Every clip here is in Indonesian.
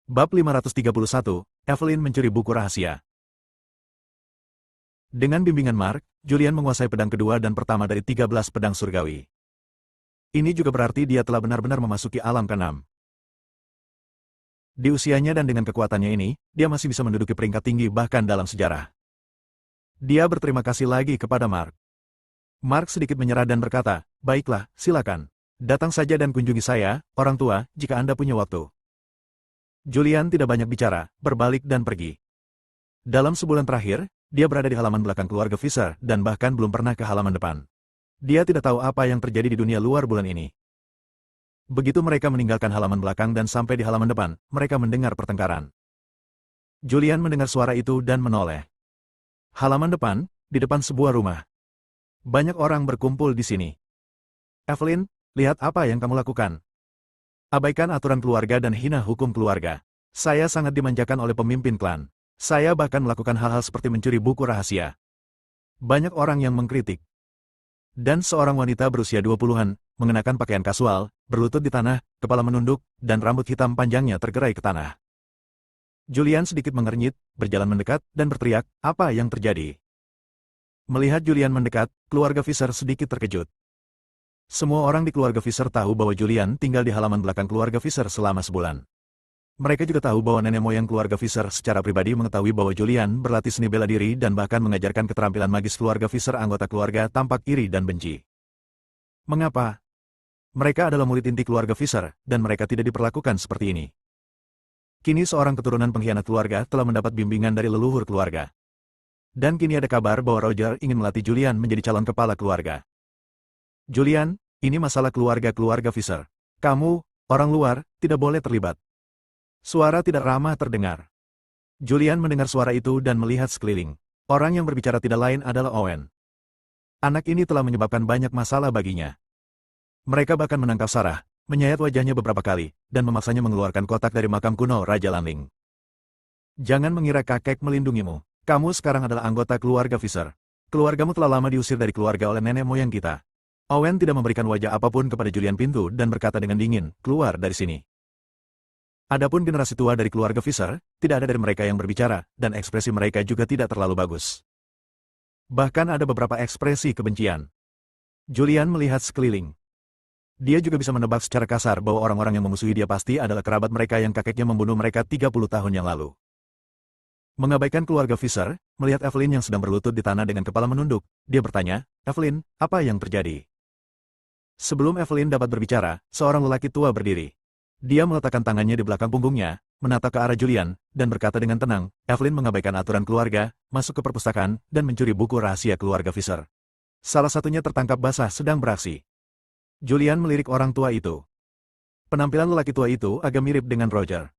Bab 531, Evelyn mencuri buku rahasia. Dengan bimbingan Mark, Julian menguasai pedang kedua dan pertama dari 13 pedang surgawi. Ini juga berarti dia telah benar-benar memasuki alam ke-6. Di usianya dan dengan kekuatannya ini, dia masih bisa menduduki peringkat tinggi bahkan dalam sejarah. Dia berterima kasih lagi kepada Mark. Mark sedikit menyerah dan berkata, "Baiklah, silakan. Datang saja dan kunjungi saya, orang tua, jika Anda punya waktu." Julian tidak banyak bicara, berbalik dan pergi. Dalam sebulan terakhir, dia berada di halaman belakang keluarga Fisher dan bahkan belum pernah ke halaman depan. Dia tidak tahu apa yang terjadi di dunia luar bulan ini. Begitu mereka meninggalkan halaman belakang dan sampai di halaman depan, mereka mendengar pertengkaran. Julian mendengar suara itu dan menoleh. Halaman depan, di depan sebuah rumah. Banyak orang berkumpul di sini. "Evelyn, lihat apa yang kamu lakukan. Abaikan aturan keluarga dan hina hukum keluarga. Saya sangat dimanjakan oleh pemimpin klan. Saya bahkan melakukan hal-hal seperti mencuri buku rahasia." Banyak orang yang mengkritik. Dan seorang wanita berusia 20-an, mengenakan pakaian kasual, berlutut di tanah, kepala menunduk, dan rambut hitam panjangnya tergerai ke tanah. Julian sedikit mengernyit, berjalan mendekat, dan berteriak, "Apa yang terjadi?" Melihat Julian mendekat, keluarga Fisher sedikit terkejut. Semua orang di keluarga Fisher tahu bahwa Julian tinggal di halaman belakang keluarga Fisher selama sebulan. Mereka juga tahu bahwa nenek moyang keluarga Fisher secara pribadi mengetahui bahwa Julian berlatih seni bela diri dan bahkan mengajarkan keterampilan magis keluarga Fisher. Anggota keluarga tampak iri dan benci. Mengapa? Mereka adalah murid inti keluarga Fisher, dan mereka tidak diperlakukan seperti ini. Kini seorang keturunan pengkhianat keluarga telah mendapat bimbingan dari leluhur keluarga. Dan kini ada kabar bahwa Roger ingin melatih Julian menjadi calon kepala keluarga. "Julian, ini masalah keluarga Fisher. Kamu, orang luar, tidak boleh terlibat." Suara tidak ramah terdengar. Julian mendengar suara itu dan melihat sekeliling. Orang yang berbicara tidak lain adalah Owen. Anak ini telah menyebabkan banyak masalah baginya. Mereka bahkan menangkap Sarah, menyayat wajahnya beberapa kali, dan memaksanya mengeluarkan kotak dari makam kuno Raja Lanling. "Jangan mengira kakek melindungimu. Kamu sekarang adalah anggota keluarga Fisher. Keluargamu telah lama diusir dari keluarga oleh nenek moyang kita." Owen tidak memberikan wajah apapun kepada Julian pintu dan berkata dengan dingin, "Keluar dari sini." Adapun generasi tua dari keluarga Fisher, tidak ada dari mereka yang berbicara, dan ekspresi mereka juga tidak terlalu bagus. Bahkan ada beberapa ekspresi kebencian. Julian melihat sekeliling. Dia juga bisa menebak secara kasar bahwa orang-orang yang memusuhi dia pasti adalah kerabat mereka yang kakeknya membunuh mereka 30 tahun yang lalu. Mengabaikan keluarga Fisher, melihat Evelyn yang sedang berlutut di tanah dengan kepala menunduk, dia bertanya, "Evelyn, apa yang terjadi?" Sebelum Evelyn dapat berbicara, seorang lelaki tua berdiri. Dia meletakkan tangannya di belakang punggungnya, menatap ke arah Julian, dan berkata dengan tenang, "Evelyn mengabaikan aturan keluarga, masuk ke perpustakaan, dan mencuri buku rahasia keluarga Fisher. Salah satunya tertangkap basah sedang beraksi." Julian melirik orang tua itu. Penampilan lelaki tua itu agak mirip dengan Roger.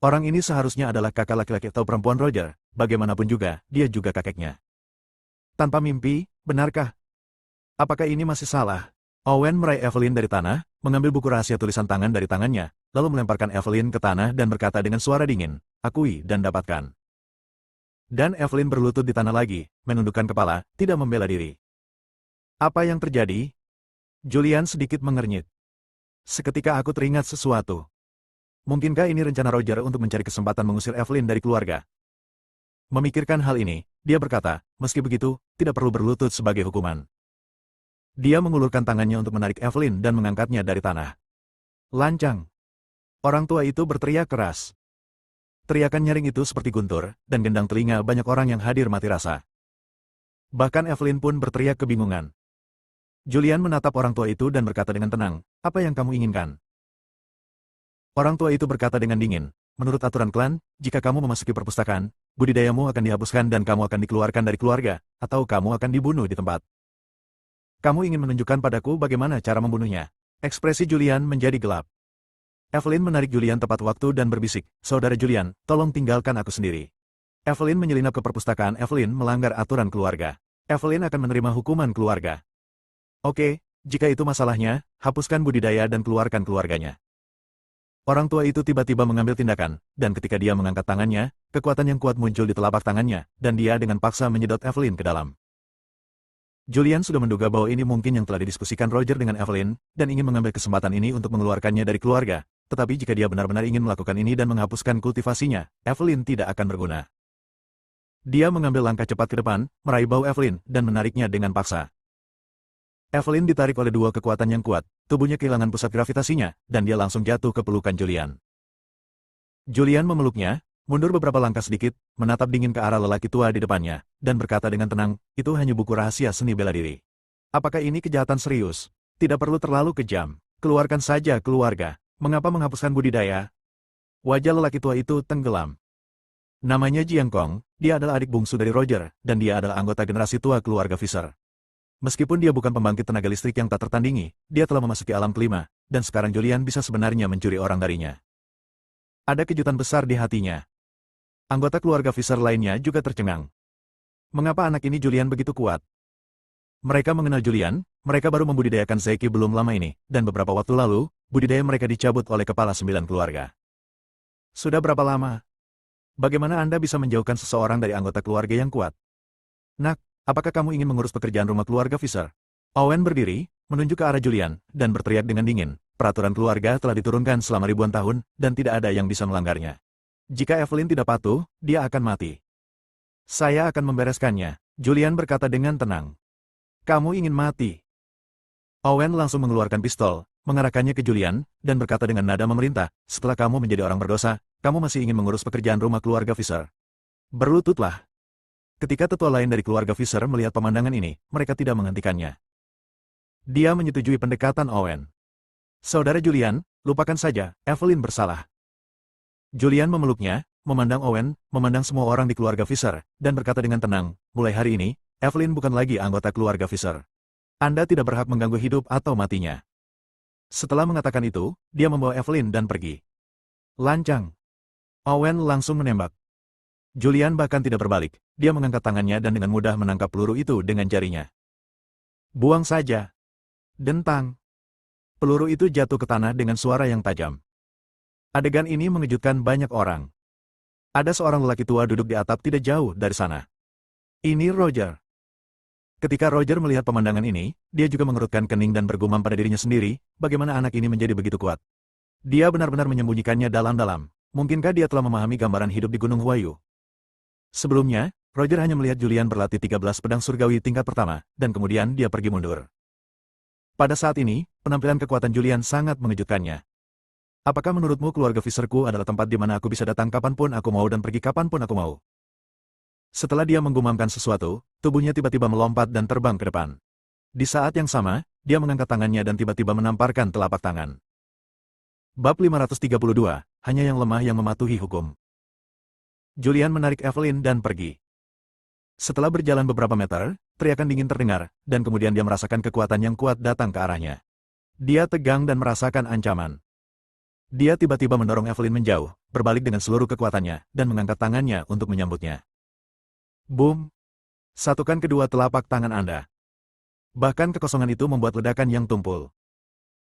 Orang ini seharusnya adalah kakak laki-laki atau perempuan Roger, bagaimanapun juga, dia juga kakeknya. Tanpa mimpi, benarkah? Apakah ini masih salah? Owen meraih Evelyn dari tanah, mengambil buku rahasia tulisan tangan dari tangannya, lalu melemparkan Evelyn ke tanah dan berkata dengan suara dingin, "Akui dan dapatkan." Dan Evelyn berlutut di tanah lagi, menundukkan kepala, tidak membela diri. "Apa yang terjadi?" Julian sedikit mengernyit. "Seketika aku teringat sesuatu. Mungkinkah ini rencana Roger untuk mencari kesempatan mengusir Evelyn dari keluarga?" Memikirkan hal ini, dia berkata, "Meski begitu, tidak perlu berlutut sebagai hukuman." Dia mengulurkan tangannya untuk menarik Evelyn dan mengangkatnya dari tanah. "Lancang!" Orang tua itu berteriak keras. Teriakan nyaring itu seperti guntur, dan gendang telinga banyak orang yang hadir mati rasa. Bahkan Evelyn pun berteriak kebingungan. Julian menatap orang tua itu dan berkata dengan tenang, "Apa yang kamu inginkan?" Orang tua itu berkata dengan dingin, "Menurut aturan klan, jika kamu memasuki perpustakaan, budidayamu akan dihapuskan dan kamu akan dikeluarkan dari keluarga, atau kamu akan dibunuh di tempat. Kamu ingin menunjukkan padaku bagaimana cara membunuhnya?" Ekspresi Julian menjadi gelap. Evelyn menarik Julian tepat waktu dan berbisik, "Saudara Julian, tolong tinggalkan aku sendiri." Evelyn menyelinap ke perpustakaan. Evelyn melanggar aturan keluarga. Evelyn akan menerima hukuman keluarga. "Oke, jika itu masalahnya, hapuskan budidaya dan keluarkan keluarganya." Orang tua itu tiba-tiba mengambil tindakan, dan ketika dia mengangkat tangannya, kekuatan yang kuat muncul di telapak tangannya, dan dia dengan paksa menyedot Evelyn ke dalam. Julian sudah menduga bahwa ini mungkin yang telah didiskusikan Roger dengan Evelyn, dan ingin mengambil kesempatan ini untuk mengeluarkannya dari keluarga, tetapi jika dia benar-benar ingin melakukan ini dan menghapuskan kultivasinya, Evelyn tidak akan berguna. Dia mengambil langkah cepat ke depan, meraih bahu Evelyn, dan menariknya dengan paksa. Evelyn ditarik oleh dua kekuatan yang kuat, tubuhnya kehilangan pusat gravitasinya, dan dia langsung jatuh ke pelukan Julian. Julian memeluknya, mundur beberapa langkah sedikit, menatap dingin ke arah lelaki tua di depannya, dan berkata dengan tenang, itu hanya buku rahasia seni bela diri. Apakah ini kejahatan serius? Tidak perlu terlalu kejam. Keluarkan saja keluarga. Mengapa menghapuskan budidaya? Wajah lelaki tua itu tenggelam. Namanya Jiang Kong, dia adalah adik bungsu dari Roger, dan dia adalah anggota generasi tua keluarga Fisher. Meskipun dia bukan pembangkit tenaga listrik yang tak tertandingi, dia telah memasuki alam kelima, dan sekarang Julian bisa sebenarnya mencuri orang darinya. Ada kejutan besar di hatinya. Anggota keluarga Fisher lainnya juga tercengang. Mengapa anak ini Julian begitu kuat? Mereka mengenal Julian, mereka baru membudidayakan Zeki belum lama ini, dan beberapa waktu lalu, budidaya mereka dicabut oleh kepala 9 keluarga. Sudah berapa lama? Bagaimana Anda bisa menjauhkan seseorang dari anggota keluarga yang kuat? Nak, apakah kamu ingin mengurus pekerjaan rumah keluarga Fisher? Owen berdiri, menunjuk ke arah Julian, dan berteriak dengan dingin, peraturan keluarga telah diturunkan selama ribuan tahun, dan tidak ada yang bisa melanggarnya. Jika Evelyn tidak patuh, dia akan mati. Saya akan membereskannya, Julian berkata dengan tenang. Kamu ingin mati? Owen langsung mengeluarkan pistol, mengarahkannya ke Julian, dan berkata dengan nada memerintah, setelah kamu menjadi orang berdosa, kamu masih ingin mengurus pekerjaan rumah keluarga Fisher. Berlututlah. Ketika tetua lain dari keluarga Fisher melihat pemandangan ini, mereka tidak menghentikannya. Dia menyetujui pendekatan Owen. Saudara Julian, lupakan saja, Evelyn bersalah. Julian memeluknya, memandang Owen, memandang semua orang di keluarga Fisher, dan berkata dengan tenang, mulai hari ini, Evelyn bukan lagi anggota keluarga Fisher. Anda tidak berhak mengganggu hidup atau matinya. Setelah mengatakan itu, dia membawa Evelyn dan pergi. Lancang. Owen langsung menembak. Julian bahkan tidak berbalik, dia mengangkat tangannya dan dengan mudah menangkap peluru itu dengan jarinya. Buang saja. Dentang. Peluru itu jatuh ke tanah dengan suara yang tajam. Adegan ini mengejutkan banyak orang. Ada seorang lelaki tua duduk di atap tidak jauh dari sana. Ini Roger. Ketika Roger melihat pemandangan ini, dia juga mengerutkan kening dan bergumam pada dirinya sendiri, bagaimana anak ini menjadi begitu kuat. Dia benar-benar menyembunyikannya dalam-dalam. Mungkinkah dia telah memahami gambaran hidup di Gunung Huayu? Sebelumnya, Roger hanya melihat Julian berlatih 13 pedang surgawi tingkat pertama, dan kemudian dia pergi mundur. Pada saat ini, penampilan kekuatan Julian sangat mengejutkannya. Apakah menurutmu keluarga Fisherku adalah tempat di mana aku bisa datang kapanpun aku mau dan pergi kapanpun aku mau? Setelah dia menggumamkan sesuatu, tubuhnya tiba-tiba melompat dan terbang ke depan. Di saat yang sama, dia mengangkat tangannya dan tiba-tiba menamparkan telapak tangan. Bab 532, hanya yang lemah yang mematuhi hukum. Julian menarik Evelyn dan pergi. Setelah berjalan beberapa meter, teriakan dingin terdengar, dan kemudian dia merasakan kekuatan yang kuat datang ke arahnya. Dia tegang dan merasakan ancaman. Dia tiba-tiba mendorong Evelyn menjauh, berbalik dengan seluruh kekuatannya, dan mengangkat tangannya untuk menyambutnya. Boom! Satukan kedua telapak tangan Anda. Bahkan kekosongan itu membuat ledakan yang tumpul.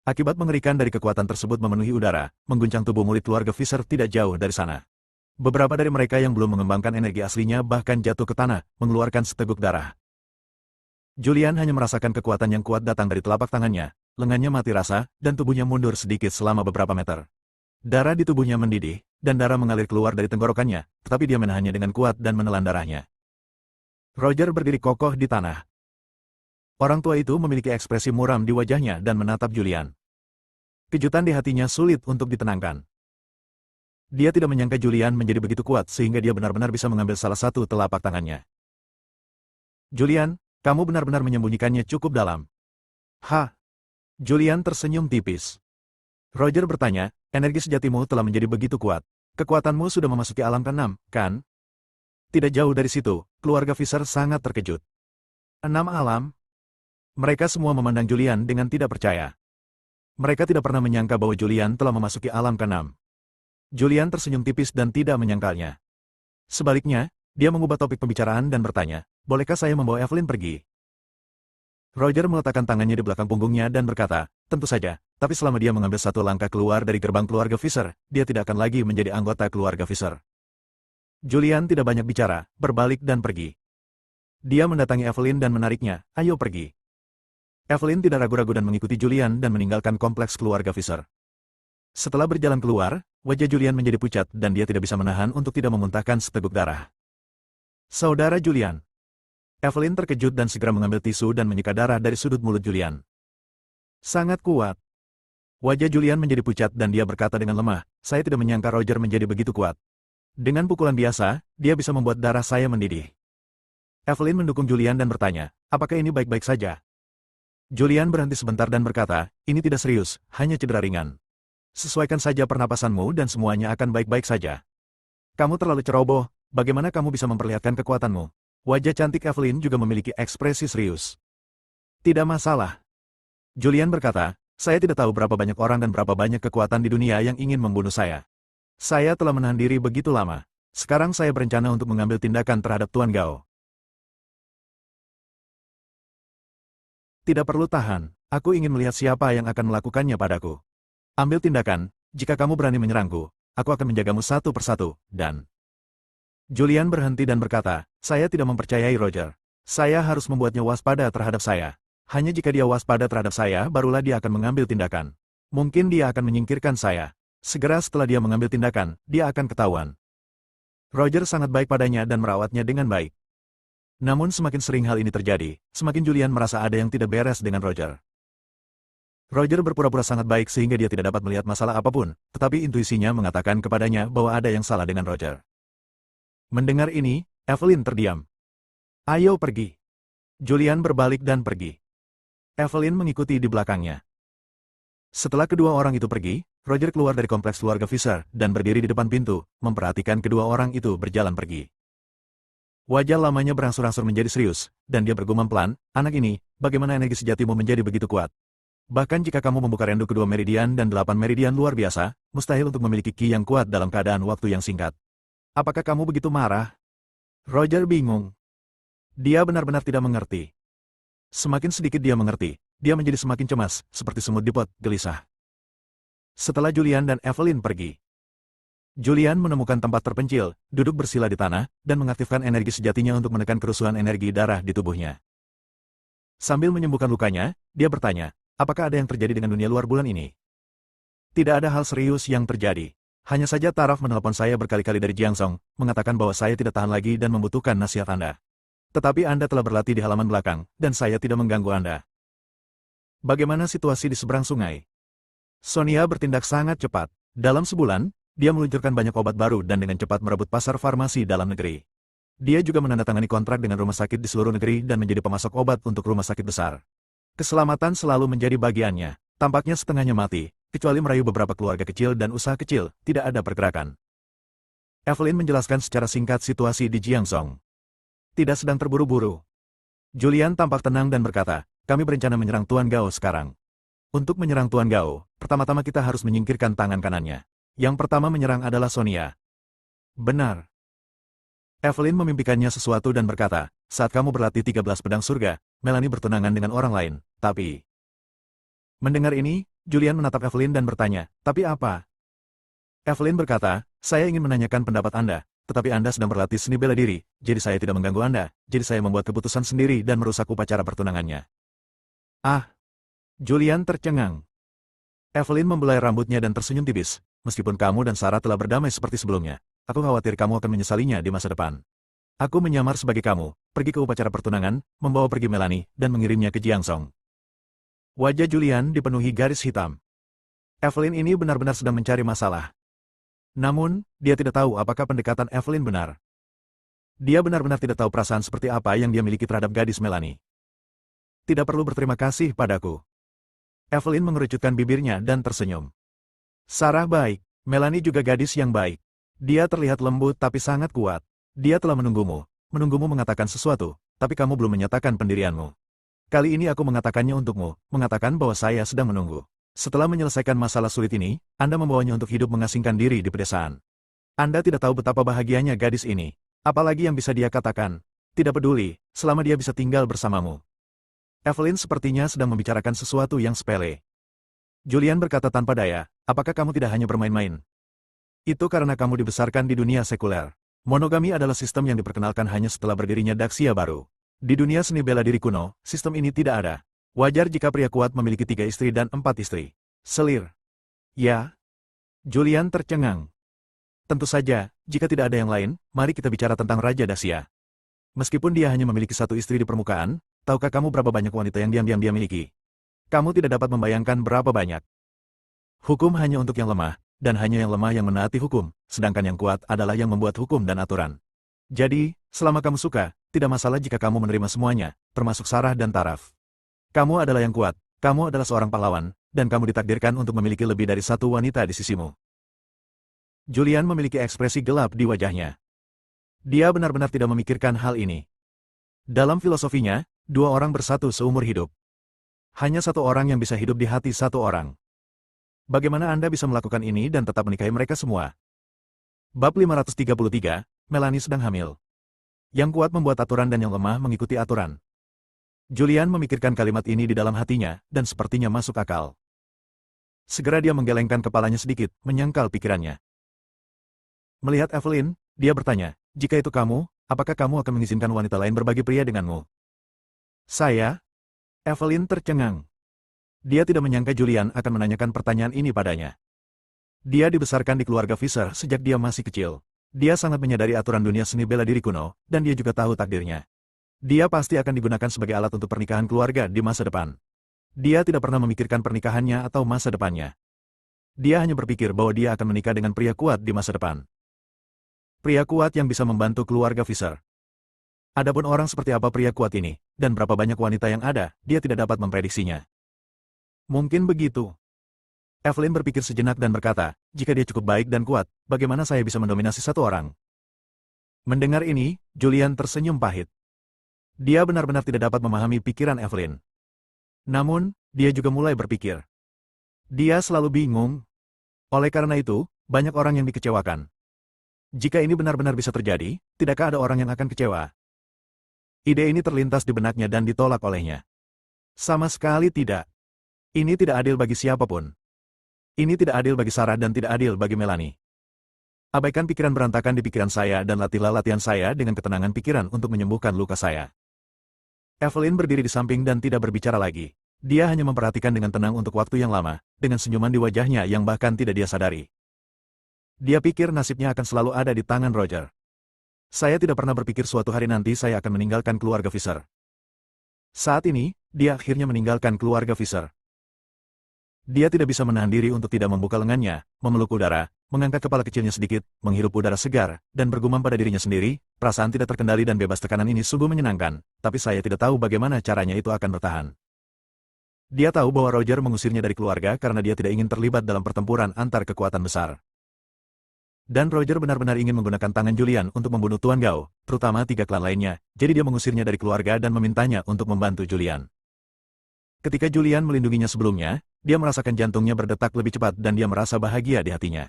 Akibat mengerikan dari kekuatan tersebut memenuhi udara, mengguncang tubuh murid keluarga Fisher tidak jauh dari sana. Beberapa dari mereka yang belum mengembangkan energi aslinya bahkan jatuh ke tanah, mengeluarkan seteguk darah. Julian hanya merasakan kekuatan yang kuat datang dari telapak tangannya, lengannya mati rasa, dan tubuhnya mundur sedikit selama beberapa meter. Darah di tubuhnya mendidih, dan darah mengalir keluar dari tenggorokannya, tetapi dia menahannya dengan kuat dan menelan darahnya. Roger berdiri kokoh di tanah. Orang tua itu memiliki ekspresi muram di wajahnya dan menatap Julian. Kejutan di hatinya sulit untuk ditenangkan. Dia tidak menyangka Julian menjadi begitu kuat sehingga dia benar-benar bisa mengambil salah satu telapak tangannya. Julian, kamu benar-benar menyembunyikannya cukup dalam. Hah? Julian tersenyum tipis. Roger bertanya, energi sejatimu telah menjadi begitu kuat. Kekuatanmu sudah memasuki alam ke-6, kan? Tidak jauh dari situ, keluarga Fisher sangat terkejut. 6 alam? Mereka semua memandang Julian dengan tidak percaya. Mereka tidak pernah menyangka bahwa Julian telah memasuki alam ke-6. Julian tersenyum tipis dan tidak menyangkalnya. Sebaliknya, dia mengubah topik pembicaraan dan bertanya, bolehkah saya membawa Evelyn pergi? Roger meletakkan tangannya di belakang punggungnya dan berkata, tentu saja, tapi selama dia mengambil satu langkah keluar dari gerbang keluarga Fisher, dia tidak akan lagi menjadi anggota keluarga Fisher. Julian tidak banyak bicara, berbalik dan pergi. Dia mendatangi Evelyn dan menariknya, ayo pergi. Evelyn tidak ragu-ragu dan mengikuti Julian dan meninggalkan kompleks keluarga Fisher. Setelah berjalan keluar, wajah Julian menjadi pucat dan dia tidak bisa menahan untuk tidak memuntahkan seteguk darah. Saudara Julian. Evelyn terkejut dan segera mengambil tisu dan menyeka darah dari sudut mulut Julian. Sangat kuat. Wajah Julian menjadi pucat dan dia berkata dengan lemah, saya tidak menyangka Roger menjadi begitu kuat. Dengan pukulan biasa, dia bisa membuat darah saya mendidih. Evelyn mendukung Julian dan bertanya, apakah ini baik-baik saja? Julian berhenti sebentar dan berkata, ini tidak serius, hanya cedera ringan. Sesuaikan saja pernapasanmu dan semuanya akan baik-baik saja. Kamu terlalu ceroboh, bagaimana kamu bisa memperlihatkan kekuatanmu? Wajah cantik Evelyn juga memiliki ekspresi serius. Tidak masalah. Julian berkata, saya tidak tahu berapa banyak orang dan berapa banyak kekuatan di dunia yang ingin membunuh saya. Saya telah menahan diri begitu lama. Sekarang saya berencana untuk mengambil tindakan terhadap Tuan Gao. Tidak perlu tahan, aku ingin melihat siapa yang akan melakukannya padaku. Ambil tindakan, jika kamu berani menyerangku, aku akan menjagamu satu persatu, dan... Julian berhenti dan berkata, saya tidak mempercayai Roger. Saya harus membuatnya waspada terhadap saya. Hanya jika dia waspada terhadap saya, barulah dia akan mengambil tindakan. Mungkin dia akan menyingkirkan saya. Segera setelah dia mengambil tindakan, dia akan ketahuan. Roger sangat baik padanya dan merawatnya dengan baik. Namun semakin sering hal ini terjadi, semakin Julian merasa ada yang tidak beres dengan Roger. Roger berpura-pura sangat baik sehingga dia tidak dapat melihat masalah apapun, tetapi intuisinya mengatakan kepadanya bahwa ada yang salah dengan Roger. Mendengar ini, Evelyn terdiam. Ayo pergi. Julian berbalik dan pergi. Evelyn mengikuti di belakangnya. Setelah kedua orang itu pergi, Roger keluar dari kompleks keluarga Fisher dan berdiri di depan pintu, memperhatikan kedua orang itu berjalan pergi. Wajah lamanya berangsur-angsur menjadi serius, dan dia bergumam pelan, anak ini, bagaimana energi sejatimu menjadi begitu kuat? Bahkan jika kamu membuka rendu kedua meridian dan 8 meridian luar biasa, mustahil untuk memiliki ki yang kuat dalam keadaan waktu yang singkat. Apakah kamu begitu marah? Roger bingung. Dia benar-benar tidak mengerti. Semakin sedikit dia mengerti, dia menjadi semakin cemas, seperti semut di pot, gelisah. Setelah Julian dan Evelyn pergi, Julian menemukan tempat terpencil, duduk bersila di tanah, dan mengaktifkan energi sejatinya untuk menekan kerusuhan energi darah di tubuhnya. Sambil menyembuhkan lukanya, dia bertanya, apakah ada yang terjadi dengan dunia luar bulan ini? Tidak ada hal serius yang terjadi. Hanya saja Taraf menelpon saya berkali-kali dari Jiangzhou, mengatakan bahwa saya tidak tahan lagi dan membutuhkan nasihat Anda. Tetapi Anda telah berlatih di halaman belakang, dan saya tidak mengganggu Anda. Bagaimana situasi di seberang sungai? Sonia bertindak sangat cepat. Dalam sebulan, dia meluncurkan banyak obat baru dan dengan cepat merebut pasar farmasi dalam negeri. Dia juga menandatangani kontrak dengan rumah sakit di seluruh negeri dan menjadi pemasok obat untuk rumah sakit besar. Keselamatan selalu menjadi bagiannya. Tampaknya setengahnya mati, kecuali merayu beberapa keluarga kecil dan usaha kecil, tidak ada pergerakan. Evelyn menjelaskan secara singkat situasi di Jiangzhou. Tidak sedang terburu-buru. Julian tampak tenang dan berkata, kami berencana menyerang Tuan Gao sekarang. Untuk menyerang Tuan Gao, pertama-tama kita harus menyingkirkan tangan kanannya. Yang pertama menyerang adalah Sonia. Benar. Evelyn memimpikannya sesuatu dan berkata, saat kamu berlatih 13 pedang surga, Melanie bertunangan dengan orang lain, tapi... Mendengar ini, Julian menatap Evelyn dan bertanya, tapi apa? Evelyn berkata, saya ingin menanyakan pendapat Anda, tetapi Anda sedang berlatih seni bela diri, jadi saya tidak mengganggu Anda, jadi saya membuat keputusan sendiri dan merusak upacara pertunangannya. Ah! Julian tercengang. Evelyn membelai rambutnya dan tersenyum tipis. Meskipun kamu dan Sarah telah berdamai seperti sebelumnya, aku khawatir kamu akan menyesalinya di masa depan. Aku menyamar sebagai kamu, pergi ke upacara pertunangan, membawa pergi Melanie, dan mengirimnya ke Jiangzhou. Wajah Julian dipenuhi garis hitam. Evelyn ini benar-benar sedang mencari masalah. Namun, dia tidak tahu apakah pendekatan Evelyn benar. Dia benar-benar tidak tahu perasaan seperti apa yang dia miliki terhadap gadis Melanie. Tidak perlu berterima kasih padaku. Evelyn mengerucutkan bibirnya dan tersenyum. Sarah baik, Melanie juga gadis yang baik. Dia terlihat lembut tapi sangat kuat. Dia telah menunggumu mengatakan sesuatu, tapi kamu belum menyatakan pendirianmu. Kali ini aku mengatakannya untukmu, mengatakan bahwa saya sedang menunggu. Setelah menyelesaikan masalah sulit ini, Anda membawanya untuk hidup mengasingkan diri di pedesaan. Anda tidak tahu betapa bahagianya gadis ini. Apalagi yang bisa dia katakan. Tidak peduli, selama dia bisa tinggal bersamamu. Evelyn sepertinya sedang membicarakan sesuatu yang sepele. Julian berkata tanpa daya, apakah kamu tidak hanya bermain-main? Itu karena kamu dibesarkan di dunia sekuler. Monogami adalah sistem yang diperkenalkan hanya setelah berdirinya Daxia baru. Di dunia seni bela diri kuno, sistem ini tidak ada. Wajar jika pria kuat memiliki 3 istri dan 4 istri. Selir. Ya. Julian tercengang. Tentu saja, jika tidak ada yang lain, mari kita bicara tentang Raja Dacia. Meskipun dia hanya memiliki satu istri di permukaan, tahukah kamu berapa banyak wanita yang diam-diam dia miliki? Kamu tidak dapat membayangkan berapa banyak. Hukum hanya untuk yang lemah, dan hanya yang lemah yang menaati hukum, sedangkan yang kuat adalah yang membuat hukum dan aturan. Jadi, selama kamu suka, tidak masalah jika kamu menerima semuanya, termasuk Sarah dan Taraf. Kamu adalah yang kuat, kamu adalah seorang pahlawan, dan kamu ditakdirkan untuk memiliki lebih dari satu wanita di sisimu. Julian memiliki ekspresi gelap di wajahnya. Dia benar-benar tidak memikirkan hal ini. Dalam filosofinya, dua orang bersatu seumur hidup. Hanya satu orang yang bisa hidup di hati satu orang. Bagaimana Anda bisa melakukan ini dan tetap menikahi mereka semua? Bab 533, Melanie sedang hamil. Yang kuat membuat aturan dan yang lemah mengikuti aturan. Julian memikirkan kalimat ini di dalam hatinya, dan sepertinya masuk akal. Segera dia menggelengkan kepalanya sedikit, menyangkal pikirannya. Melihat Evelyn, dia bertanya, jika itu kamu, apakah kamu akan mengizinkan wanita lain berbagi pria denganmu? Saya? Evelyn tercengang. Dia tidak menyangka Julian akan menanyakan pertanyaan ini padanya. Dia dibesarkan di keluarga Fisher sejak dia masih kecil. Dia sangat menyadari aturan dunia seni bela diri kuno, dan dia juga tahu takdirnya. Dia pasti akan digunakan sebagai alat untuk pernikahan keluarga di masa depan. Dia tidak pernah memikirkan pernikahannya atau masa depannya. Dia hanya berpikir bahwa dia akan menikah dengan pria kuat di masa depan. Pria kuat yang bisa membantu keluarga Fisher. Adapun orang seperti apa pria kuat ini, dan berapa banyak wanita yang ada, dia tidak dapat memprediksinya. Mungkin begitu. Evelyn berpikir sejenak dan berkata, jika dia cukup baik dan kuat, bagaimana saya bisa mendominasi satu orang? Mendengar ini, Julian tersenyum pahit. Dia benar-benar tidak dapat memahami pikiran Evelyn. Namun, dia juga mulai berpikir. Dia selalu bingung. Oleh karena itu, banyak orang yang dikecewakan. Jika ini benar-benar bisa terjadi, tidakkah ada orang yang akan kecewa? Ide ini terlintas di benaknya dan ditolak olehnya. Sama sekali tidak. Ini tidak adil bagi siapapun. Ini tidak adil bagi Sarah dan tidak adil bagi Melanie. Abaikan pikiran berantakan di pikiran saya dan latihlah latihan saya dengan ketenangan pikiran untuk menyembuhkan luka saya. Evelyn berdiri di samping dan tidak berbicara lagi. Dia hanya memperhatikan dengan tenang untuk waktu yang lama, dengan senyuman di wajahnya yang bahkan tidak dia sadari. Dia pikir nasibnya akan selalu ada di tangan Roger. Saya tidak pernah berpikir suatu hari nanti saya akan meninggalkan keluarga Fisher. Saat ini, dia akhirnya meninggalkan keluarga Fisher. Dia tidak bisa menahan diri untuk tidak membuka lengannya, memeluk udara, mengangkat kepala kecilnya sedikit, menghirup udara segar, dan bergumam pada dirinya sendiri, perasaan tidak terkendali dan bebas tekanan ini sungguh menyenangkan, tapi saya tidak tahu bagaimana caranya itu akan bertahan. Dia tahu bahwa Roger mengusirnya dari keluarga karena dia tidak ingin terlibat dalam pertempuran antar kekuatan besar. Dan Roger benar-benar ingin menggunakan tangan Julian untuk membunuh Tuan Gao, terutama 3 klan lainnya, jadi dia mengusirnya dari keluarga dan memintanya untuk membantu Julian. Ketika Julian melindunginya sebelumnya, dia merasakan jantungnya berdetak lebih cepat dan dia merasa bahagia di hatinya.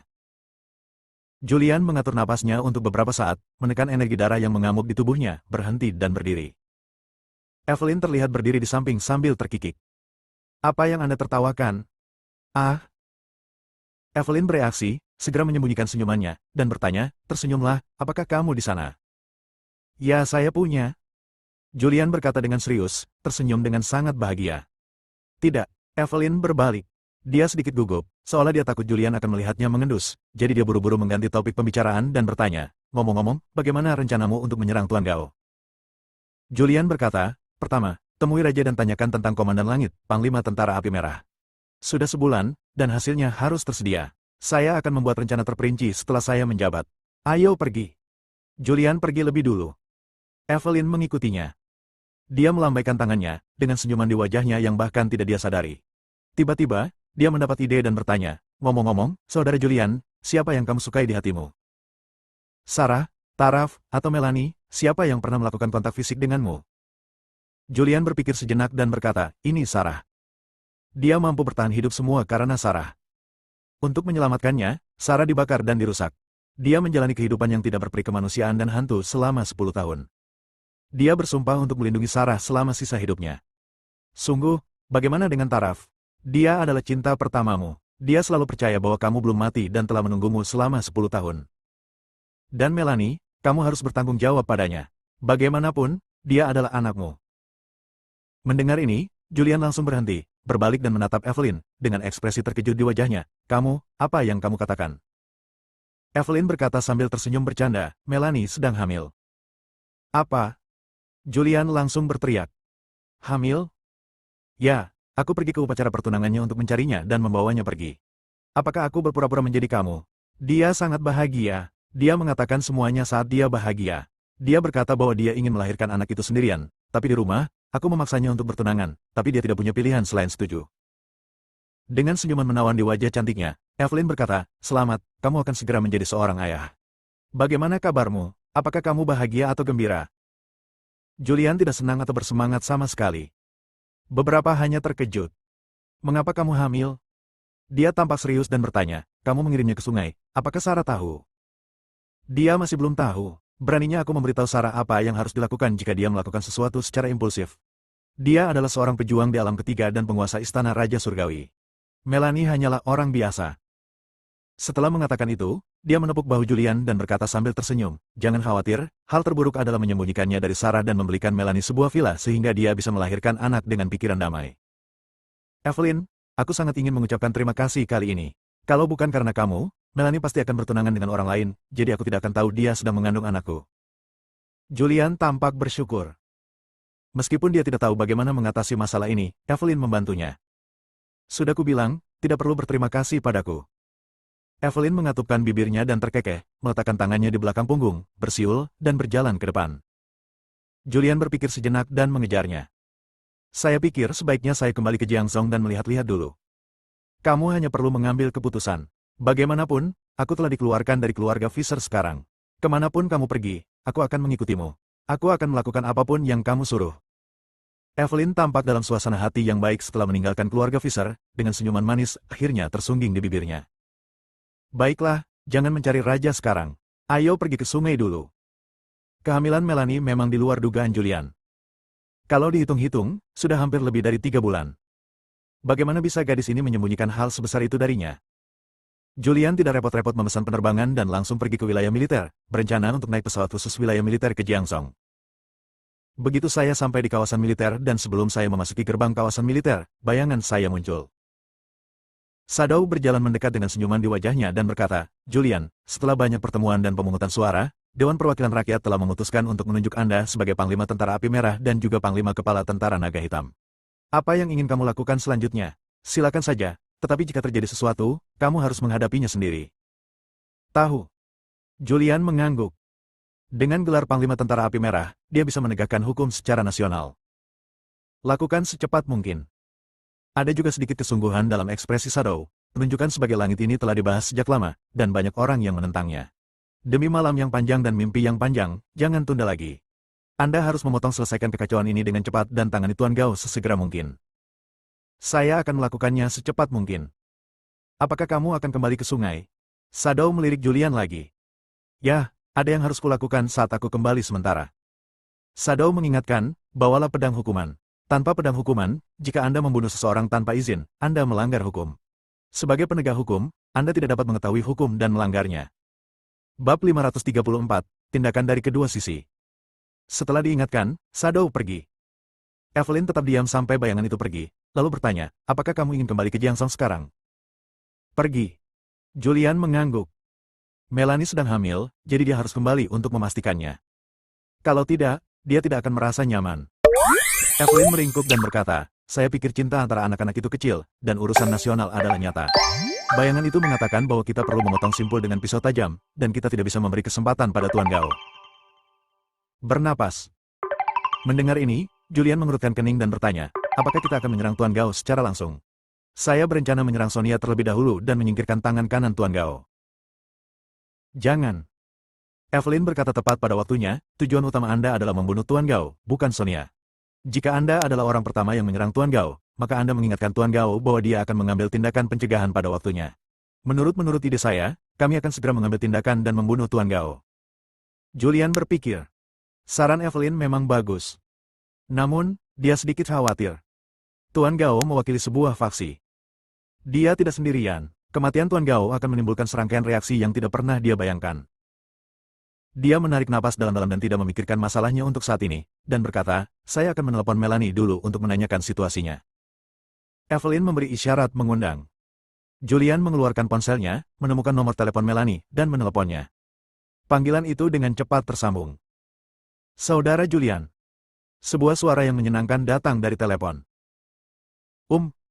Julian mengatur napasnya untuk beberapa saat, menekan energi darah yang mengamuk di tubuhnya, berhenti dan berdiri. Evelyn terlihat berdiri di samping sambil terkikik. Apa yang Anda tertawakan? Ah! Evelyn bereaksi, segera menyembunyikan senyumannya, dan bertanya, tersenyumlah, apakah kamu di sana? Ya, saya punya. Julian berkata dengan serius, tersenyum dengan sangat bahagia. Tidak, Evelyn berbalik. Dia sedikit gugup, seolah dia takut Julian akan melihatnya mengendus, jadi dia buru-buru mengganti topik pembicaraan dan bertanya, ngomong-ngomong, bagaimana rencanamu untuk menyerang Tuan Gao? Julian berkata, pertama, temui Raja dan tanyakan tentang Komandan Langit, Panglima Tentara Api Merah. Sudah sebulan, dan hasilnya harus tersedia. Saya akan membuat rencana terperinci setelah saya menjabat. Ayo pergi. Julian pergi lebih dulu. Evelyn mengikutinya. Dia melambaikan tangannya, dengan senyuman di wajahnya yang bahkan tidak dia sadari. Tiba-tiba, dia mendapat ide dan bertanya, ngomong-ngomong, Saudara Julian, siapa yang kamu sukai di hatimu? Sarah, Taraf, atau Melanie, siapa yang pernah melakukan kontak fisik denganmu? Julian berpikir sejenak dan berkata, ini Sarah. Dia mampu bertahan hidup semua karena Sarah. Untuk menyelamatkannya, Sarah dibakar dan dirusak. Dia menjalani kehidupan yang tidak berperi kemanusiaan dan hantu selama 10 tahun. Dia bersumpah untuk melindungi Sarah selama sisa hidupnya. Sungguh, bagaimana dengan Taraf? Dia adalah cinta pertamamu. Dia selalu percaya bahwa kamu belum mati dan telah menunggumu selama 10 tahun. Dan Melanie, kamu harus bertanggung jawab padanya. Bagaimanapun, dia adalah anakmu. Mendengar ini, Julian langsung berhenti, berbalik dan menatap Evelyn, dengan ekspresi terkejut di wajahnya. Kamu, apa yang kamu katakan? Evelyn berkata sambil tersenyum bercanda, Melanie sedang hamil. Apa? Julian langsung berteriak. Hamil? Ya, aku pergi ke upacara pertunangannya untuk mencarinya dan membawanya pergi. Apakah aku berpura-pura menjadi kamu? Dia sangat bahagia. Dia mengatakan semuanya saat dia bahagia. Dia berkata bahwa dia ingin melahirkan anak itu sendirian, tapi di rumah, aku memaksanya untuk bertunangan, tapi dia tidak punya pilihan selain setuju. Dengan senyuman menawan di wajah cantiknya, Evelyn berkata, selamat, kamu akan segera menjadi seorang ayah. Bagaimana kabarmu? Apakah kamu bahagia atau gembira? Julian tidak senang atau bersemangat sama sekali. Beberapa hanya terkejut. Mengapa kamu hamil? Dia tampak serius dan bertanya, kamu mengirimnya ke sungai, apakah Sarah tahu? Dia masih belum tahu. Beraninya aku memberitahu Sarah apa yang harus dilakukan jika dia melakukan sesuatu secara impulsif. Dia adalah seorang pejuang di alam ketiga dan penguasa istana Raja Surgawi. Melanie hanyalah orang biasa. Setelah mengatakan itu, dia menepuk bahu Julian dan berkata sambil tersenyum, jangan khawatir, hal terburuk adalah menyembunyikannya dari Sarah dan membelikan Melanie sebuah villa sehingga dia bisa melahirkan anak dengan pikiran damai. Evelyn, aku sangat ingin mengucapkan terima kasih kali ini. Kalau bukan karena kamu, Melanie pasti akan bertunangan dengan orang lain, jadi aku tidak akan tahu dia sedang mengandung anakku. Julian tampak bersyukur. Meskipun dia tidak tahu bagaimana mengatasi masalah ini, Evelyn membantunya. Sudah kubilang, tidak perlu berterima kasih padaku. Evelyn mengatupkan bibirnya dan terkekeh, meletakkan tangannya di belakang punggung, bersiul, dan berjalan ke depan. Julian berpikir sejenak dan mengejarnya. Saya pikir sebaiknya saya kembali ke Jiangzhou dan melihat-lihat dulu. Kamu hanya perlu mengambil keputusan. Bagaimanapun, aku telah dikeluarkan dari keluarga Fisher sekarang. Kemanapun kamu pergi, aku akan mengikutimu. Aku akan melakukan apapun yang kamu suruh. Evelyn tampak dalam suasana hati yang baik setelah meninggalkan keluarga Fisher, dengan senyuman manis akhirnya tersungging di bibirnya. Baiklah, jangan mencari raja sekarang. Ayo pergi ke sungai dulu. Kehamilan Melanie memang di luar dugaan Julian. Kalau dihitung-hitung, sudah hampir lebih dari 3 bulan. Bagaimana bisa gadis ini menyembunyikan hal sebesar itu darinya? Julian tidak repot-repot memesan penerbangan dan langsung pergi ke wilayah militer, berencana untuk naik pesawat khusus wilayah militer ke Jiangzhou. Begitu saya sampai di kawasan militer dan sebelum saya memasuki gerbang kawasan militer, bayangan saya muncul. Shadow berjalan mendekat dengan senyuman di wajahnya dan berkata, Julian, setelah banyak pertemuan dan pemungutan suara, Dewan Perwakilan Rakyat telah memutuskan untuk menunjuk Anda sebagai Panglima Tentara Api Merah dan juga Panglima Kepala Tentara Naga Hitam. Apa yang ingin kamu lakukan selanjutnya? Silakan saja, tetapi jika terjadi sesuatu, kamu harus menghadapinya sendiri. Tahu. Julian mengangguk. Dengan gelar Panglima Tentara Api Merah, dia bisa menegakkan hukum secara nasional. Lakukan secepat mungkin. Ada juga sedikit kesungguhan dalam ekspresi Shadow, penunjukan sebagai langit ini telah dibahas sejak lama, dan banyak orang yang menentangnya. Demi malam yang panjang dan mimpi yang panjang, jangan tunda lagi. Anda harus memotong selesaikan kekacauan ini dengan cepat dan tangani Tuan Gao sesegera mungkin. Saya akan melakukannya secepat mungkin. Apakah kamu akan kembali ke sungai? Shadow melirik Julian lagi. Ya, ada yang harus kulakukan saat aku kembali sementara. Shadow mengingatkan, bawalah pedang hukuman. Tanpa pedang hukuman, jika Anda membunuh seseorang tanpa izin, Anda melanggar hukum. Sebagai penegak hukum, Anda tidak dapat mengetahui hukum dan melanggarnya. Bab 534, Tindakan dari Kedua Sisi. Setelah diingatkan, Shadow pergi. Evelyn tetap diam sampai bayangan itu pergi, lalu bertanya, apakah kamu ingin kembali ke Jiangzhou sekarang? Pergi. Julian mengangguk. Melanie sedang hamil, jadi dia harus kembali untuk memastikannya. Kalau tidak, dia tidak akan merasa nyaman. Evelyn meringkuk dan berkata, saya pikir cinta antara anak-anak itu kecil, dan urusan nasional adalah nyata. Bayangan itu mengatakan bahwa kita perlu memotong simpul dengan pisau tajam, dan kita tidak bisa memberi kesempatan pada Tuan Gao. Bernapas. Mendengar ini, Julian mengerutkan kening dan bertanya, apakah kita akan menyerang Tuan Gao secara langsung? Saya berencana menyerang Sonia terlebih dahulu dan menyingkirkan tangan kanan Tuan Gao. Jangan. Evelyn berkata tepat pada waktunya, tujuan utama Anda adalah membunuh Tuan Gao, bukan Sonia. Jika Anda adalah orang pertama yang menyerang Tuan Gao, maka Anda mengingatkan Tuan Gao bahwa dia akan mengambil tindakan pencegahan pada waktunya. Menurut ide saya, kami akan segera mengambil tindakan dan membunuh Tuan Gao. Julian berpikir. Saran Evelyn memang bagus. Namun, dia sedikit khawatir. Tuan Gao mewakili sebuah faksi. Dia tidak sendirian. Kematian Tuan Gao akan menimbulkan serangkaian reaksi yang tidak pernah dia bayangkan. Dia menarik napas dalam-dalam dan tidak memikirkan masalahnya untuk saat ini, dan berkata, saya akan menelepon Melanie dulu untuk menanyakan situasinya. Evelyn memberi isyarat mengundang. Julian mengeluarkan ponselnya, menemukan nomor telepon Melanie, dan meneleponnya. Panggilan itu dengan cepat tersambung. Saudara Julian. Sebuah suara yang menyenangkan datang dari telepon.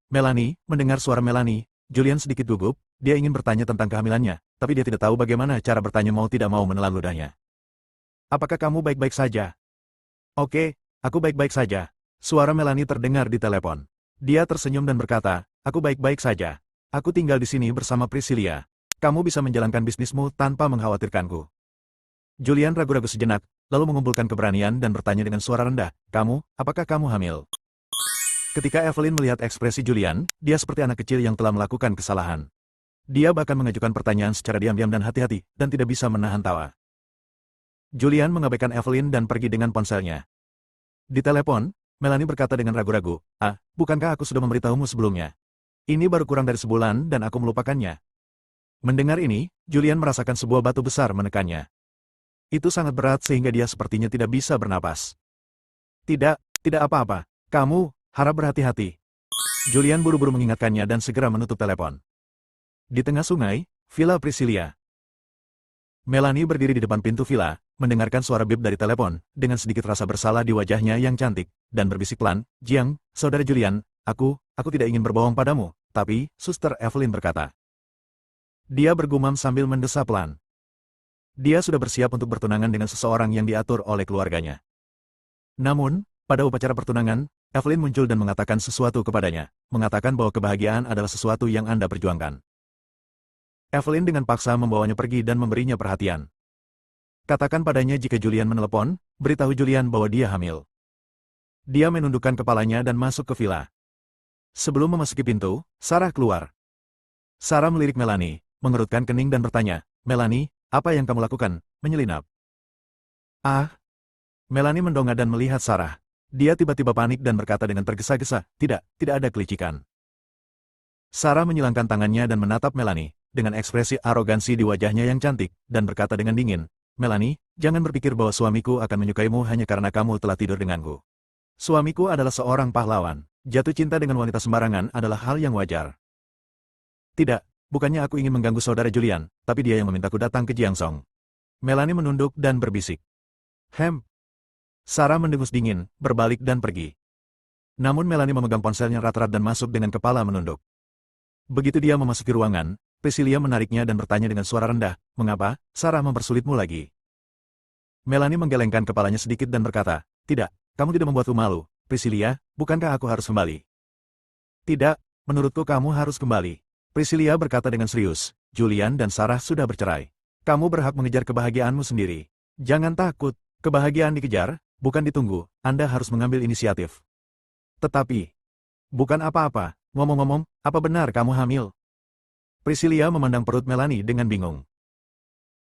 Melanie, mendengar suara Melanie, Julian sedikit gugup, dia ingin bertanya tentang kehamilannya, tapi dia tidak tahu bagaimana cara bertanya mau tidak mau menelan ludahnya. Apakah kamu baik-baik saja? Oke, aku baik-baik saja. Suara Melanie terdengar di telepon. Dia tersenyum dan berkata, aku baik-baik saja. Aku tinggal di sini bersama Priscilia. Kamu bisa menjalankan bisnismu tanpa mengkhawatirkanku. Julian ragu-ragu sejenak, lalu mengumpulkan keberanian dan bertanya dengan suara rendah, apakah kamu hamil? Ketika Evelyn melihat ekspresi Julian, dia seperti anak kecil yang telah melakukan kesalahan. Dia bahkan mengajukan pertanyaan secara diam-diam dan hati-hati, dan tidak bisa menahan tawa. Julian mengabaikan Evelyn dan pergi dengan ponselnya. Di telepon, Melanie berkata dengan ragu-ragu, bukankah aku sudah memberitahumu sebelumnya? Ini baru kurang dari sebulan dan aku melupakannya. Mendengar ini, Julian merasakan sebuah batu besar menekannya. Itu sangat berat sehingga dia sepertinya tidak bisa bernapas. Tidak apa-apa. Kamu, harap berhati-hati. Julian buru-buru mengingatkannya dan segera menutup telepon. Di tengah sungai, Villa Priscilia. Melanie berdiri di depan pintu villa, mendengarkan suara bip dari telepon, dengan sedikit rasa bersalah di wajahnya yang cantik, dan berbisik pelan, Jiang, saudara Julian, aku tidak ingin berbohong padamu, tapi, Suster Evelyn berkata. Dia bergumam sambil mendesah pelan. Dia sudah bersiap untuk bertunangan dengan seseorang yang diatur oleh keluarganya. Namun, pada upacara pertunangan, Evelyn muncul dan mengatakan sesuatu kepadanya, mengatakan bahwa kebahagiaan adalah sesuatu yang Anda perjuangkan. Evelyn dengan paksa membawanya pergi dan memberinya perhatian. Katakan padanya jika Julian menelepon, beritahu Julian bahwa dia hamil. Dia menundukkan kepalanya dan masuk ke villa. Sebelum memasuki pintu, Sarah keluar. Sarah melirik Melanie, mengerutkan kening dan bertanya, Melanie, apa yang kamu lakukan? Menyelinap. Melanie mendongak dan melihat Sarah. Dia tiba-tiba panik dan berkata dengan tergesa-gesa, tidak ada kelicikan. Sarah menyilangkan tangannya dan menatap Melanie, dengan ekspresi arogansi di wajahnya yang cantik, dan berkata dengan dingin, Melanie, jangan berpikir bahwa suamiku akan menyukaimu hanya karena kamu telah tidur denganku. Suamiku adalah seorang pahlawan. Jatuh cinta dengan wanita sembarangan adalah hal yang wajar. Tidak, bukannya aku ingin mengganggu saudara Julian, tapi dia yang memintaku datang ke Jiangsong. Melanie menunduk dan berbisik. Sarah mendengus dingin, berbalik dan pergi. Namun Melanie memegang ponselnya erat-erat dan masuk dengan kepala menunduk. Begitu dia memasuki ruangan, Priscilia menariknya dan bertanya dengan suara rendah, mengapa, Sarah mempersulitmu lagi? Melanie menggelengkan kepalanya sedikit dan berkata, tidak, kamu tidak membuatku malu, Priscilia, bukankah aku harus kembali? Tidak, menurutku kamu harus kembali. Priscilia berkata dengan serius, Julian dan Sarah sudah bercerai. Kamu berhak mengejar kebahagiaanmu sendiri. Jangan takut, kebahagiaan dikejar, bukan ditunggu, Anda harus mengambil inisiatif. Tetapi, bukan apa-apa, ngomong-ngomong, apa benar kamu hamil? Priscilia memandang perut Melanie dengan bingung.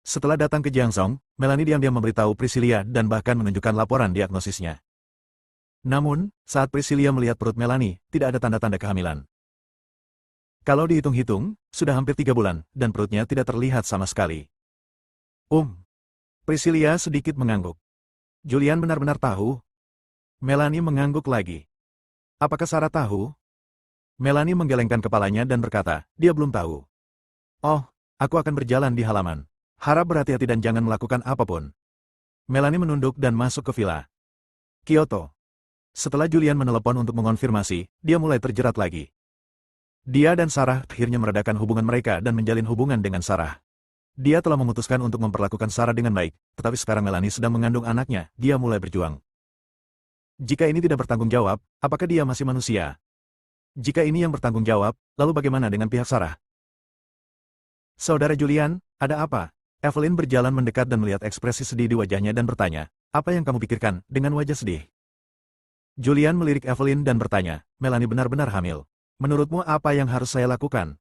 Setelah datang ke Jiangsong, Melanie diam-diam memberitahu Priscilia dan bahkan menunjukkan laporan diagnosisnya. Namun, saat Priscilia melihat perut Melanie, tidak ada tanda-tanda kehamilan. Kalau dihitung-hitung, sudah hampir 3 bulan, dan perutnya tidak terlihat sama sekali. Priscilia sedikit mengangguk. Julian benar-benar tahu? Melanie mengangguk lagi. Apakah Sarah tahu? Melanie menggelengkan kepalanya dan berkata, dia belum tahu. Aku akan berjalan di halaman. Harap berhati-hati dan jangan melakukan apapun. Melanie menunduk dan masuk ke villa. Kyoto. Setelah Julian menelepon untuk mengonfirmasi, dia mulai terjerat lagi. Dia dan Sarah akhirnya meredakan hubungan mereka dan menjalin hubungan dengan Sarah. Dia telah memutuskan untuk memperlakukan Sarah dengan baik, tetapi sekarang Melanie sedang mengandung anaknya, dia mulai berjuang. Jika ini tidak bertanggung jawab, apakah dia masih manusia? Jika ini yang bertanggung jawab, lalu bagaimana dengan pihak Sarah? Saudara Julian, ada apa? Evelyn berjalan mendekat dan melihat ekspresi sedih di wajahnya dan bertanya, apa yang kamu pikirkan, dengan wajah sedih? Julian melirik Evelyn dan bertanya, Melanie benar-benar hamil. Menurutmu apa yang harus saya lakukan?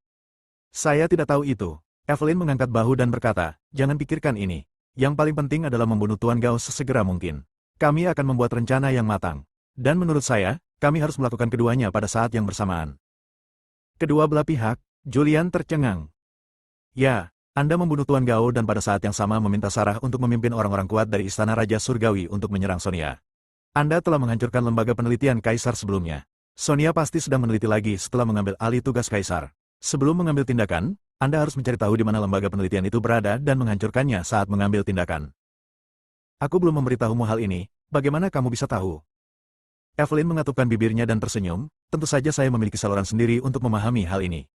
Saya tidak tahu itu. Evelyn mengangkat bahu dan berkata, jangan pikirkan ini. Yang paling penting adalah membunuh Tuan Gao sesegera mungkin. Kami akan membuat rencana yang matang. Dan menurut saya, kami harus melakukan keduanya pada saat yang bersamaan. Kedua belah pihak, Julian tercengang. Ya, Anda membunuh Tuan Gao dan pada saat yang sama meminta Sarah untuk memimpin orang-orang kuat dari Istana Raja Surgawi untuk menyerang Sonia. Anda telah menghancurkan lembaga penelitian Kaisar sebelumnya. Sonia pasti sedang meneliti lagi setelah mengambil alih tugas Kaisar. Sebelum mengambil tindakan, Anda harus mencari tahu di mana lembaga penelitian itu berada dan menghancurkannya saat mengambil tindakan. Aku belum memberitahumu hal ini, bagaimana kamu bisa tahu? Evelyn mengatupkan bibirnya dan tersenyum, tentu saja saya memiliki saluran sendiri untuk memahami hal ini.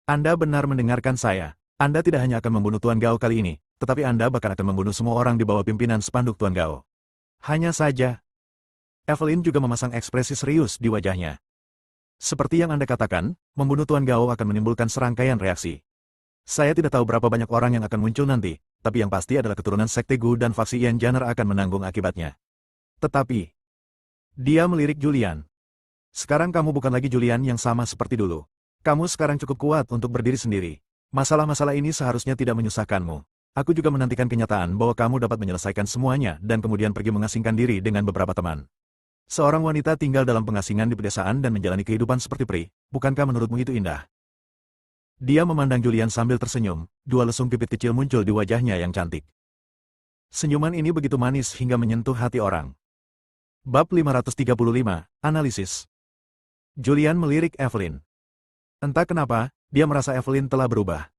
Anda benar mendengarkan saya. Anda tidak hanya akan membunuh Tuan Gao kali ini, tetapi Anda bahkan akan membunuh semua orang di bawah pimpinan spanduk Tuan Gao. Hanya saja, Evelyn juga memasang ekspresi serius di wajahnya. Seperti yang Anda katakan, membunuh Tuan Gao akan menimbulkan serangkaian reaksi. Saya tidak tahu berapa banyak orang yang akan muncul nanti, tapi yang pasti adalah keturunan Sekte Gu dan faksi Yan Janner akan menanggung akibatnya. Tetapi, dia melirik Julian. Sekarang kamu bukan lagi Julian yang sama seperti dulu. Kamu sekarang cukup kuat untuk berdiri sendiri. Masalah-masalah ini seharusnya tidak menyusahkanmu. Aku juga menantikan kenyataan bahwa kamu dapat menyelesaikan semuanya dan kemudian pergi mengasingkan diri dengan beberapa teman. Seorang wanita tinggal dalam pengasingan di pedesaan dan menjalani kehidupan seperti peri, bukankah menurutmu itu indah? Dia memandang Julian sambil tersenyum, dua lesung pipit kecil muncul di wajahnya yang cantik. Senyuman ini begitu manis hingga menyentuh hati orang. Bab 535, Analisis. Julian melirik Evelyn. Entah kenapa, dia merasa Evelyn telah berubah.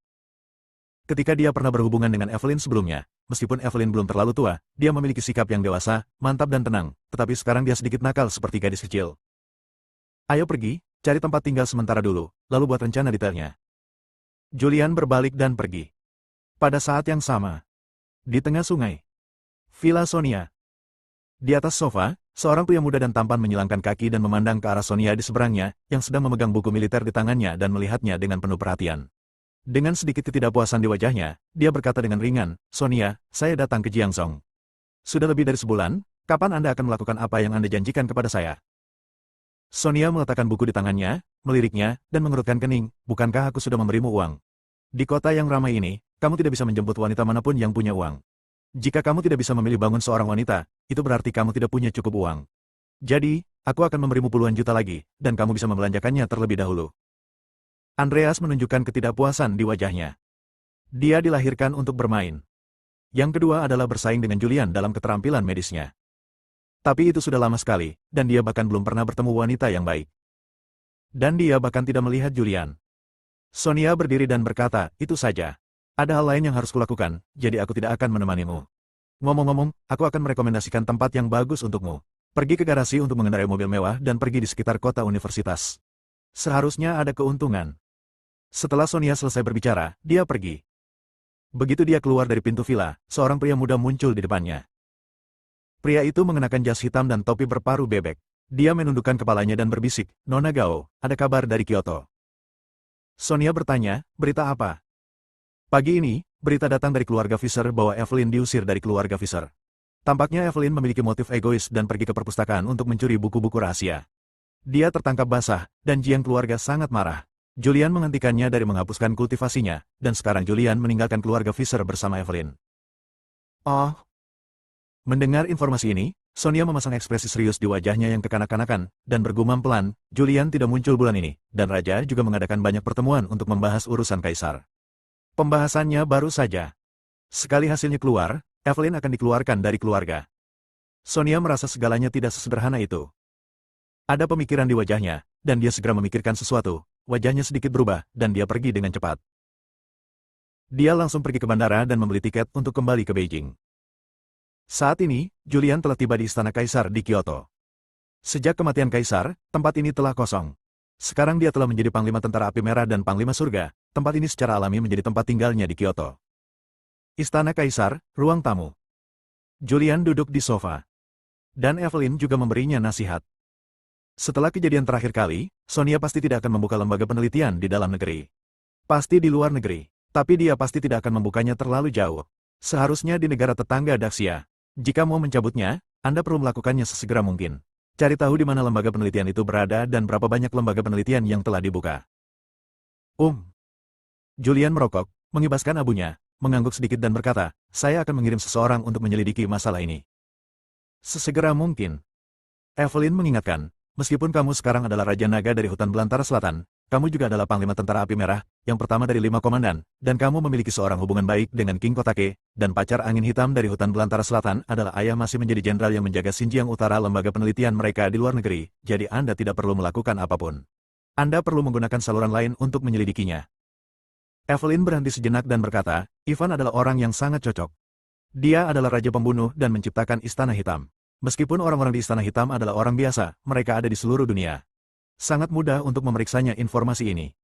Ketika dia pernah berhubungan dengan Evelyn sebelumnya, meskipun Evelyn belum terlalu tua, dia memiliki sikap yang dewasa, mantap dan tenang, tetapi sekarang dia sedikit nakal seperti gadis kecil. Ayo pergi, cari tempat tinggal sementara dulu, lalu buat rencana detailnya. Julian berbalik dan pergi. Pada saat yang sama, di tengah sungai, Villa Sonia. Di atas sofa, seorang pria muda dan tampan menyilangkan kaki dan memandang ke arah Sonia di seberangnya, yang sedang memegang buku militer di tangannya dan melihatnya dengan penuh perhatian. Dengan sedikit ketidakpuasan di wajahnya, dia berkata dengan ringan, "Sonia, saya datang ke Jiangzhou. Sudah lebih dari sebulan, kapan Anda akan melakukan apa yang Anda janjikan kepada saya?" Sonia meletakkan buku di tangannya, meliriknya, dan mengerutkan kening, "Bukankah aku sudah memberimu uang? Di kota yang ramai ini, kamu tidak bisa menjemput wanita manapun yang punya uang. Jika kamu tidak bisa memilih bangun seorang wanita, itu berarti kamu tidak punya cukup uang. Jadi, aku akan memberimu puluhan juta lagi, dan kamu bisa membelanjakannya terlebih dahulu." Andreas menunjukkan ketidakpuasan di wajahnya. Dia dilahirkan untuk bermain. Yang kedua adalah bersaing dengan Julian dalam keterampilan medisnya. Tapi itu sudah lama sekali, dan dia bahkan belum pernah bertemu wanita yang baik. Dan dia bahkan tidak melihat Julian. Sonia berdiri dan berkata, "Itu saja. Ada hal lain yang harus kulakukan, jadi aku tidak akan menemanimu. Ngomong-ngomong, aku akan merekomendasikan tempat yang bagus untukmu. Pergi ke garasi untuk mengendarai mobil mewah dan pergi di sekitar kota universitas. Seharusnya ada keuntungan." Setelah Sonia selesai berbicara, dia pergi. Begitu dia keluar dari pintu villa, seorang pria muda muncul di depannya. Pria itu mengenakan jas hitam dan topi berparu bebek. Dia menundukkan kepalanya dan berbisik, "Nona Gao, ada kabar dari Kyoto." Sonia bertanya, "Berita apa?" "Pagi ini, berita datang dari keluarga Fisher bahwa Evelyn diusir dari keluarga Fisher. Tampaknya Evelyn memiliki motif egois dan pergi ke perpustakaan untuk mencuri buku-buku rahasia. Dia tertangkap basah, dan Jiang keluarga sangat marah. Julian menghentikannya dari menghapuskan kultivasinya, dan sekarang Julian meninggalkan keluarga Fisher bersama Evelyn." "Oh." Mendengar informasi ini, Sonia memasang ekspresi serius di wajahnya yang kekanak-kanakan, dan bergumam pelan, "Julian tidak muncul bulan ini, dan Raja juga mengadakan banyak pertemuan untuk membahas urusan Kaisar. Pembahasannya baru saja. Sekali hasilnya keluar, Evelyn akan dikeluarkan dari keluarga." Sonia merasa segalanya tidak sesederhana itu. Ada pemikiran di wajahnya, dan dia segera memikirkan sesuatu. Wajahnya sedikit berubah, dan dia pergi dengan cepat. Dia langsung pergi ke bandara dan membeli tiket untuk kembali ke Beijing. Saat ini, Julian telah tiba di Istana Kaisar di Kyoto. Sejak kematian Kaisar, tempat ini telah kosong. Sekarang dia telah menjadi Panglima Tentara Api Merah dan Panglima Surga, tempat ini secara alami menjadi tempat tinggalnya di Kyoto. Istana Kaisar, ruang tamu. Julian duduk di sofa. Dan Evelyn juga memberinya nasihat. Setelah kejadian terakhir kali, Sonia pasti tidak akan membuka lembaga penelitian di dalam negeri. Pasti di luar negeri. Tapi dia pasti tidak akan membukanya terlalu jauh. Seharusnya di negara tetangga Daxia. Jika mau mencabutnya, Anda perlu melakukannya sesegera mungkin. Cari tahu di mana lembaga penelitian itu berada dan berapa banyak lembaga penelitian yang telah dibuka. Julian merokok, mengibaskan abunya, mengangguk sedikit dan berkata, "Saya akan mengirim seseorang untuk menyelidiki masalah ini. Sesegera mungkin." Evelyn mengingatkan, "Meskipun kamu sekarang adalah Raja Naga dari hutan belantara selatan, kamu juga adalah Panglima Tentara Api Merah, yang pertama dari 5 komandan, dan kamu memiliki seorang hubungan baik dengan King Kotake, dan pacar angin hitam dari hutan belantara selatan adalah ayah masih menjadi jenderal yang menjaga Xinjiang Utara lembaga penelitian mereka di luar negeri, jadi Anda tidak perlu melakukan apapun. Anda perlu menggunakan saluran lain untuk menyelidikinya. Evelyn berhenti sejenak dan berkata, Ivan adalah orang yang sangat cocok. Dia adalah Raja Pembunuh dan menciptakan Istana Hitam. Meskipun orang-orang di Istana Hitam adalah orang biasa, mereka ada di seluruh dunia. Sangat mudah untuk memeriksanya informasi ini.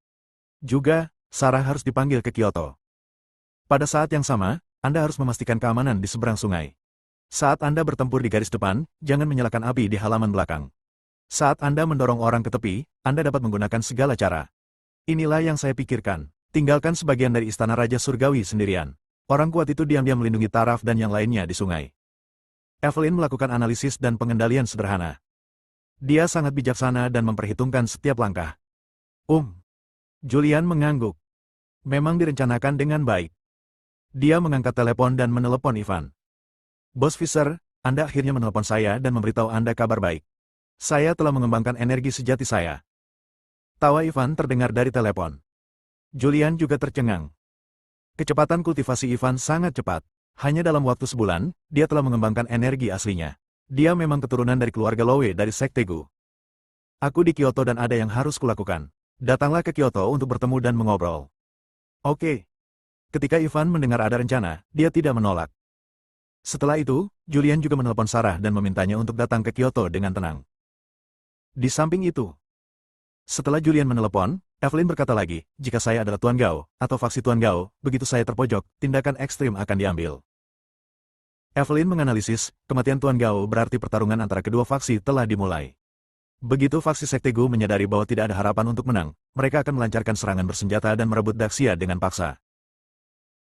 Juga, Sarah harus dipanggil ke Kyoto. Pada saat yang sama, Anda harus memastikan keamanan di seberang sungai. Saat Anda bertempur di garis depan, jangan menyalakan api di halaman belakang. Saat Anda mendorong orang ke tepi, Anda dapat menggunakan segala cara. Inilah yang saya pikirkan. Tinggalkan sebagian dari Istana Raja Surgawi sendirian. Orang kuat itu diam-diam melindungi Taraf dan yang lainnya di sungai. Evelyn melakukan analisis dan pengendalian sederhana. Dia sangat bijaksana dan memperhitungkan setiap langkah. Julian mengangguk. Memang direncanakan dengan baik. Dia mengangkat telepon dan menelepon Ivan. Bos Fisher, Anda akhirnya menelepon saya dan memberitahu Anda kabar baik. Saya telah mengembangkan energi sejati saya. Tawa Ivan terdengar dari telepon. Julian juga tercengang. Kecepatan kultivasi Ivan sangat cepat. Hanya dalam waktu sebulan, dia telah mengembangkan energi aslinya. Dia memang keturunan dari keluarga Lowe dari Sekte Gu. Aku di Kyoto dan ada yang harus kulakukan. Datanglah ke Kyoto untuk bertemu dan mengobrol. Oke. Ketika Ivan mendengar ada rencana, dia tidak menolak. Setelah itu, Julian juga menelepon Sarah dan memintanya untuk datang ke Kyoto dengan tenang. Di samping itu, setelah Julian menelepon, Evelyn berkata lagi, jika saya adalah Tuan Gao, atau faksi Tuan Gao, begitu saya terpojok, tindakan ekstrim akan diambil. Evelyn menganalisis, kematian Tuan Gao berarti pertarungan antara kedua faksi telah dimulai. Begitu faksi Sekte Gu menyadari bahwa tidak ada harapan untuk menang, mereka akan melancarkan serangan bersenjata dan merebut Daxia dengan paksa.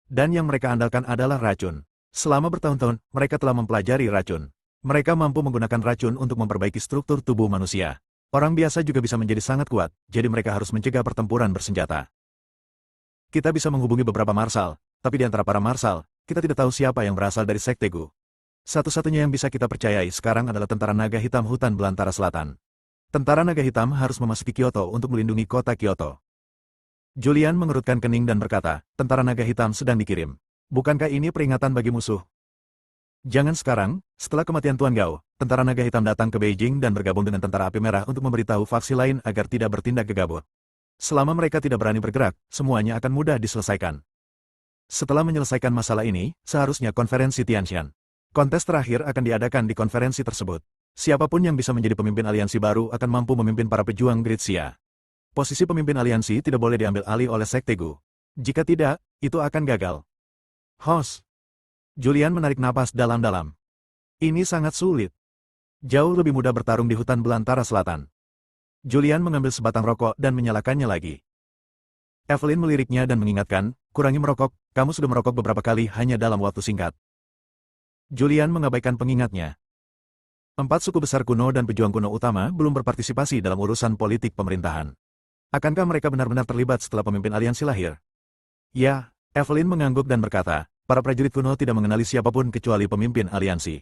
Dan yang mereka andalkan adalah racun. Selama bertahun-tahun, mereka telah mempelajari racun. Mereka mampu menggunakan racun untuk memperbaiki struktur tubuh manusia. Orang biasa juga bisa menjadi sangat kuat, jadi mereka harus mencegah pertempuran bersenjata. Kita bisa menghubungi beberapa marsal, tapi di antara para marsal, kita tidak tahu siapa yang berasal dari Sekte Gu. Satu-satunya yang bisa kita percayai sekarang adalah Tentara Naga Hitam Hutan Belantara Selatan. Tentara Naga Hitam harus memasuki Kyoto untuk melindungi kota Kyoto. Julian mengerutkan kening dan berkata, Tentara Naga Hitam sedang dikirim. Bukankah ini peringatan bagi musuh? Jangan sekarang, setelah kematian Tuan Gao, Tentara Naga Hitam datang ke Beijing dan bergabung dengan Tentara Api Merah untuk memberitahu faksi lain agar tidak bertindak gegabah. Selama mereka tidak berani bergerak, semuanya akan mudah diselesaikan. Setelah menyelesaikan masalah ini, seharusnya konferensi Tianshan. Kontes terakhir akan diadakan di konferensi tersebut. Siapapun yang bisa menjadi pemimpin aliansi baru akan mampu memimpin para pejuang Gritsia. Posisi pemimpin aliansi tidak boleh diambil alih oleh Sekte Gu. Jika tidak, itu akan gagal. Hos. Julian menarik napas dalam-dalam. Ini sangat sulit. Jauh lebih mudah bertarung di hutan belantara selatan. Julian mengambil sebatang rokok dan menyalakannya lagi. Evelyn meliriknya dan mengingatkan, kurangi merokok, kamu sudah merokok beberapa kali hanya dalam waktu singkat. Julian mengabaikan pengingatnya. 4 suku besar kuno dan pejuang kuno utama belum berpartisipasi dalam urusan politik pemerintahan. Akankah mereka benar-benar terlibat setelah pemimpin aliansi lahir? Ya, Evelyn mengangguk dan berkata, para prajurit kuno tidak mengenali siapapun kecuali pemimpin aliansi.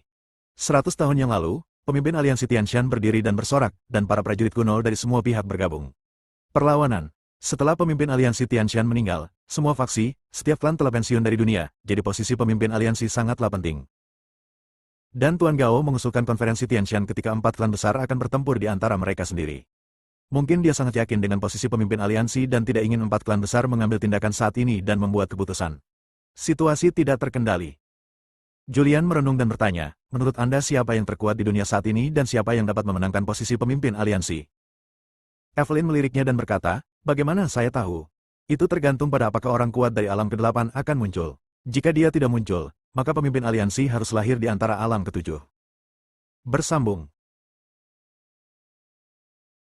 100 tahun yang lalu, pemimpin aliansi Tianshan berdiri dan bersorak, dan para prajurit kuno dari semua pihak bergabung. Perlawanan. Setelah pemimpin aliansi Tianshan meninggal, semua faksi, setiap klan telah pensiun dari dunia, jadi posisi pemimpin aliansi sangatlah penting. Dan Tuan Gao mengusulkan konferensi Tianshan ketika 4 klan besar akan bertempur di antara mereka sendiri. Mungkin dia sangat yakin dengan posisi pemimpin aliansi dan tidak ingin 4 klan besar mengambil tindakan saat ini dan membuat keputusan. Situasi tidak terkendali. Julian merenung dan bertanya, menurut Anda siapa yang terkuat di dunia saat ini dan siapa yang dapat memenangkan posisi pemimpin aliansi? Evelyn meliriknya dan berkata, bagaimana saya tahu? Itu tergantung pada apakah orang kuat dari alam ke-8 akan muncul. Jika dia tidak muncul, maka pemimpin aliansi harus lahir di antara alam ke-7. Bersambung.